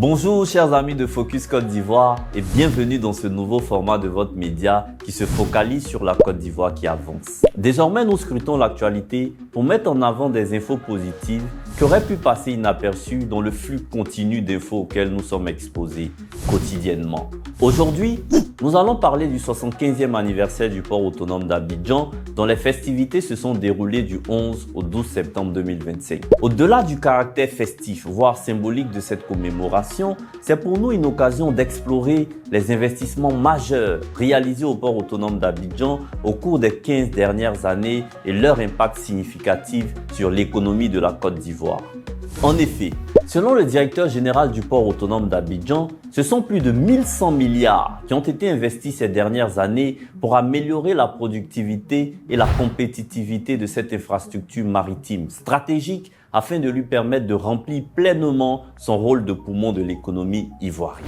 Bonjour chers amis de Focus Côte d'Ivoire et bienvenue dans ce nouveau format de votre média qui se focalise sur la Côte d'Ivoire qui avance. Désormais, nous scrutons l'actualité pour mettre en avant des infos positives qui auraient pu passer inaperçues dans le flux continu d'infos auxquelles nous sommes exposés quotidiennement. Aujourd'hui, nous allons parler du 75e anniversaire du port autonome d'Abidjan dont les festivités se sont déroulées du 11 au 12 septembre 2025. Au-delà du caractère festif, voire symbolique de cette commémoration, c'est pour nous une occasion d'explorer les investissements majeurs réalisés au port autonome d'Abidjan au cours des 15 dernières années et leur impact significatif sur l'économie de la Côte d'Ivoire. En effet, selon le directeur général du port autonome d'Abidjan, ce sont plus de 1100 milliards qui ont été investis ces dernières années pour améliorer la productivité et la compétitivité de cette infrastructure maritime stratégique afin de lui permettre de remplir pleinement son rôle de poumon de l'économie ivoirienne.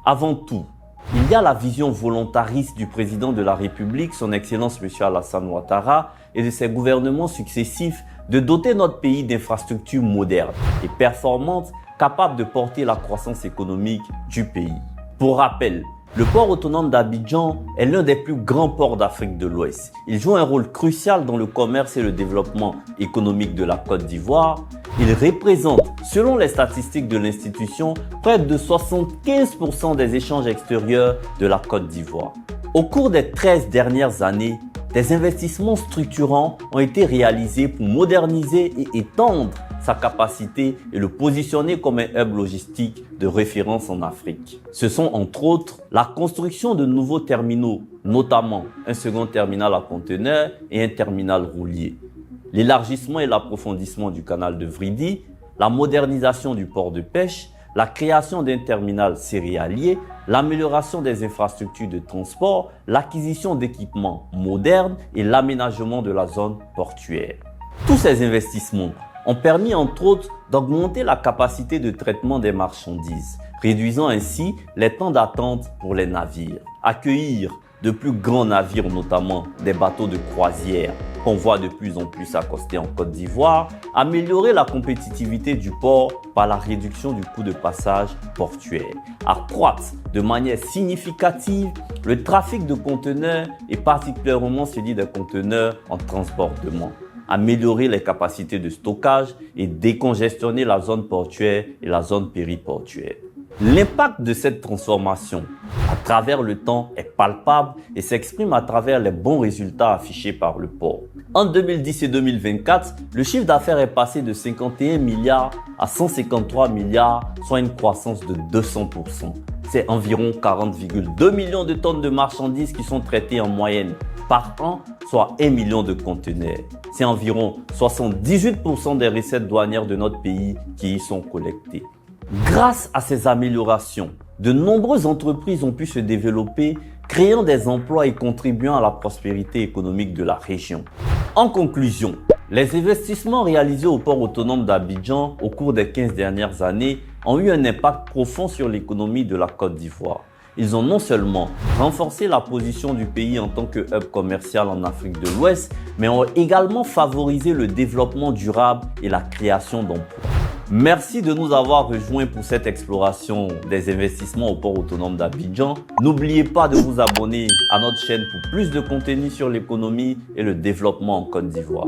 Avant tout, il y a la vision volontariste du président de la République, son Excellence M. Alassane Ouattara, et de ses gouvernements successifs de doter notre pays d'infrastructures modernes et performantes capables de porter la croissance économique du pays. Pour rappel, le port autonome d'Abidjan est l'un des plus grands ports d'Afrique de l'Ouest. Il joue un rôle crucial dans le commerce et le développement économique de la Côte d'Ivoire. Il représente, selon les statistiques de l'institution, près de 75% des échanges extérieurs de la Côte d'Ivoire. Au cours des 13 dernières années, des investissements structurants ont été réalisés pour moderniser et étendre sa capacité et le positionner comme un hub logistique de référence en Afrique. Ce sont entre autres la construction de nouveaux terminaux, notamment un second terminal à conteneurs et un terminal roulier, l'élargissement et l'approfondissement du canal de Vridi, la modernisation du port de pêche, la création d'un terminal céréalier, l'amélioration des infrastructures de transport, l'acquisition d'équipements modernes et l'aménagement de la zone portuaire. Tous ces investissements ont permis entre autres d'augmenter la capacité de traitement des marchandises, réduisant ainsi les temps d'attente pour les navires. Accueillir de plus grands navires, notamment des bateaux de croisière qu'on voit de plus en plus accoster en Côte d'Ivoire, améliorer la compétitivité du port par la réduction du coût de passage portuaire, accroître de manière significative le trafic de conteneurs et particulièrement celui des conteneurs en transbordement, améliorer les capacités de stockage et décongestionner la zone portuaire et la zone périportuaire. L'impact de cette transformation à travers le temps est palpable et s'exprime à travers les bons résultats affichés par le port. En 2010 et 2024, le chiffre d'affaires est passé de 51 milliards à 153 milliards, soit une croissance de 200%. C'est environ 40,2 millions de tonnes de marchandises qui sont traitées en moyenne par an, soit 1 million de conteneurs. C'est environ 78% des recettes douanières de notre pays qui y sont collectées. Grâce à ces améliorations, de nombreuses entreprises ont pu se développer, créant des emplois et contribuant à la prospérité économique de la région. En conclusion, les investissements réalisés au port autonome d'Abidjan au cours des 15 dernières années ont eu un impact profond sur l'économie de la Côte d'Ivoire. Ils ont non seulement renforcé la position du pays en tant que hub commercial en Afrique de l'Ouest, mais ont également favorisé le développement durable et la création d'emplois. Merci de nous avoir rejoints pour cette exploration des investissements au port autonome d'Abidjan. N'oubliez pas de vous abonner à notre chaîne pour plus de contenu sur l'économie et le développement en Côte d'Ivoire.